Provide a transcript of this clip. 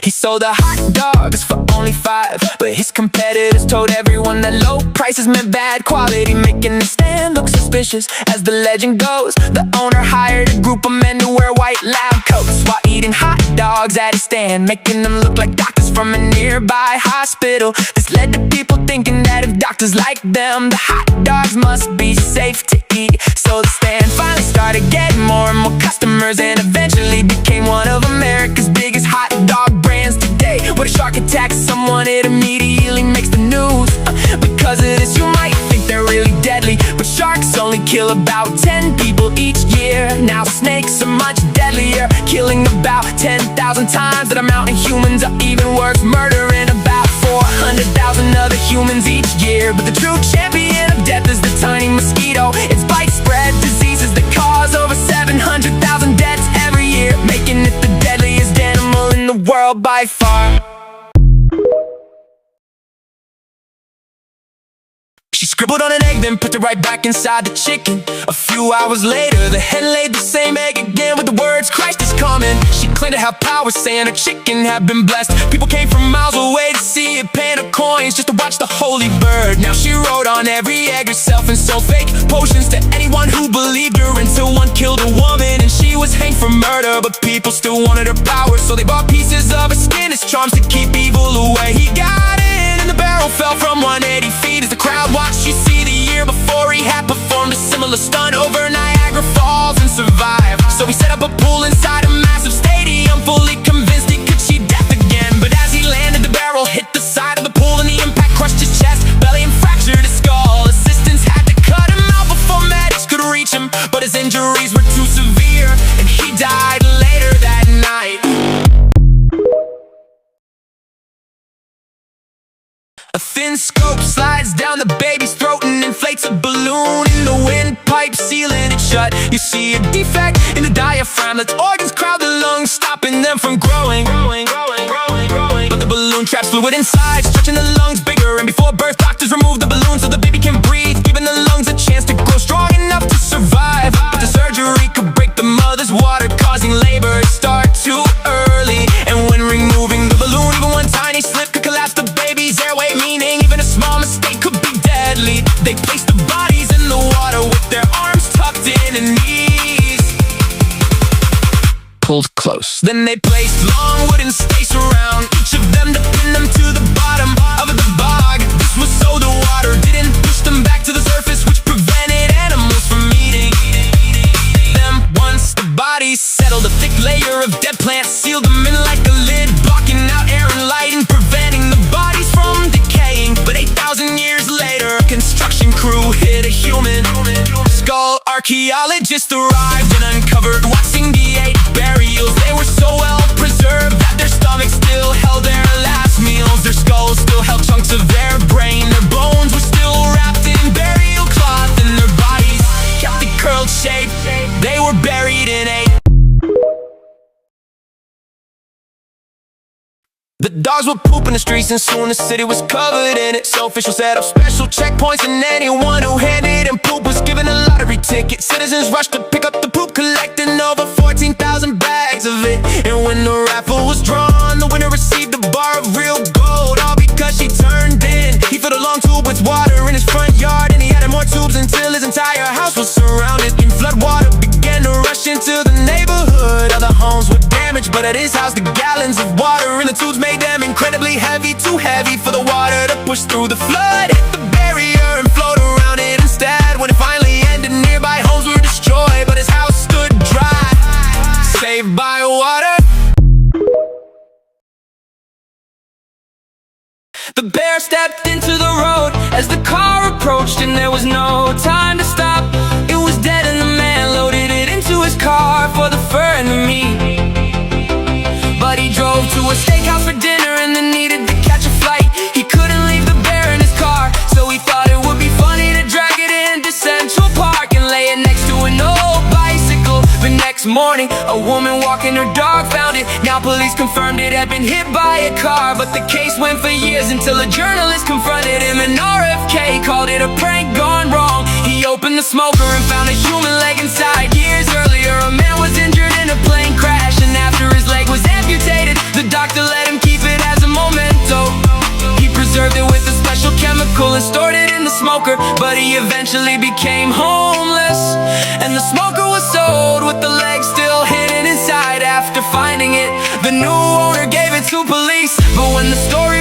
He sold the hot dogs for only $5, but his competitors told everyone that low prices meant bad quality, making the stand look suspicious. As the legend goes, the owner hired a group of men to wear white lab coats while eating hot dogs at his stand, making them look like doctors from a nearby hospital. This led to people thinking that if doctors like them, the hot dogs must be safe to eat. So the stand finally started getting more and more customers, and eventually became one of America's biggest hot dog brands today. When a shark attacks someone, it immediately makes the news. Because of this, you might think they're really deadly, but sharks only kill about 10 people each year. Now snakes are much deadlier, killing about 10,000 times that amount of humans, or even worse, murdering about 400,000 other humans each year. But the true champion of death is the tiny mosquito. Its bites spread diseases that cause over 700,000 deaths every year, making it the deadliest animal in the world by far. She scribbled on an egg, then put it right back inside the chicken. A few hours later, the hen laid the same egg again with the words, "Christ is coming." She claimed to have power, saying her chicken had been blessed. People came from miles away to see it, paying her coins just to watch the holy bird. Now she wrote on every egg herself and sold fake potions to anyone who believed her, until one killed a woman and she was hanged for murder. But people still wanted her power, so they bought pieces of her skin as charms to keep evil away. He got in and the barrel fell from 180 feet as the crowd watched. You see, the year before he had performed a similar stunt over Niagara Falls and survived. So he set up a pool inside a massive stadium, fully convinced he could cheat death again. But as he landed, the barrel hit the side of the pool and the impact crushed his chest, belly, and fractured his skull. Assistants had to cut him out before medics could reach him, but his injuries were too severe and he died later that night. A thin scope slides down the baby's throat and inflates a balloon in the windpipe, sealing it shut. You see a defect in the diaphragm lets organs crowd the lungs, stopping them from growing. But the balloon traps fluid inside, stretching the lungs bigger. And before birth, doctors remove the balloon so the baby can breathe, giving the lungs a chance to grow strong enough to survive. But the surgery could break the mother's water, causing labor to start too early. And when removing the balloon, even one tiny slip could collapse the baby's airway, meaning even a small mistake could be deadly. They placed the bodies in the water with their arms tucked in and knees pulled close. Then they placed long wooden stakes around each of them to pin them to the bottom of the bog. This was so the water didn't push them back to the surface, which prevented animals from eating them. Once the bodies settled, a thick layer of dead plants sealed them in like a lid, blocking out air and light and preventing the bodies from decaying. But 8,000 years later, a construction crew hit a human skull. Archaeologists arrived and uncovered what's in the 8 burials. They were so well preserved that their stomachs still held their last meals. Their skulls still held chunks of their brain. Their bones were still wrapped in burial cloth, and their bodies kept the curled shape. They were buried in 8. The dogs would poop in the streets and soon the city was covered in it. So officials set up special checkpoints, and anyone who handed in poop was given a lottery ticket. Citizens rushed to pick up the poop, collecting over 14,000 bags of it. And when the raffle was drawn, the winner received a bar of real gold, all because she turned in. He filled a long tube with water in his front yard, and he added more tubes until his entire house was surrounded in floodwater. Began to rush into the neighborhood. Other homes were damaged, but at his house the gallons of water in the tubes made them incredibly heavy, too heavy for the water to push through. The flood hit the barrier and flowed around it instead. When it finally ended, nearby homes were destroyed, but his house stood dry, saved by water. The bear stepped into the road as the car approached, and there was no time to stop. It was dead and the man loaded it into his car for the fur and the meat. But he drove to a steakhouse for dinner and then needed to catch a flight. He couldn't leave the bear in his car, so he thought it would be funny to drag it into Central Park and lay it next to an old bicycle. But next morning, a woman walking her dog found it. Now police confirmed it had been hit by a car, but the case went for years until a journalist confronted him, and RFK called it a prank gone wrong. He opened the smoker and found a human leg inside. Years earlier, a man was injured in a plane crash, and after his leg was amputated, the doctor let him but he eventually became homeless. And the smoker was sold with the leg still hidden inside. After finding it, the new owner gave it to police. But when the story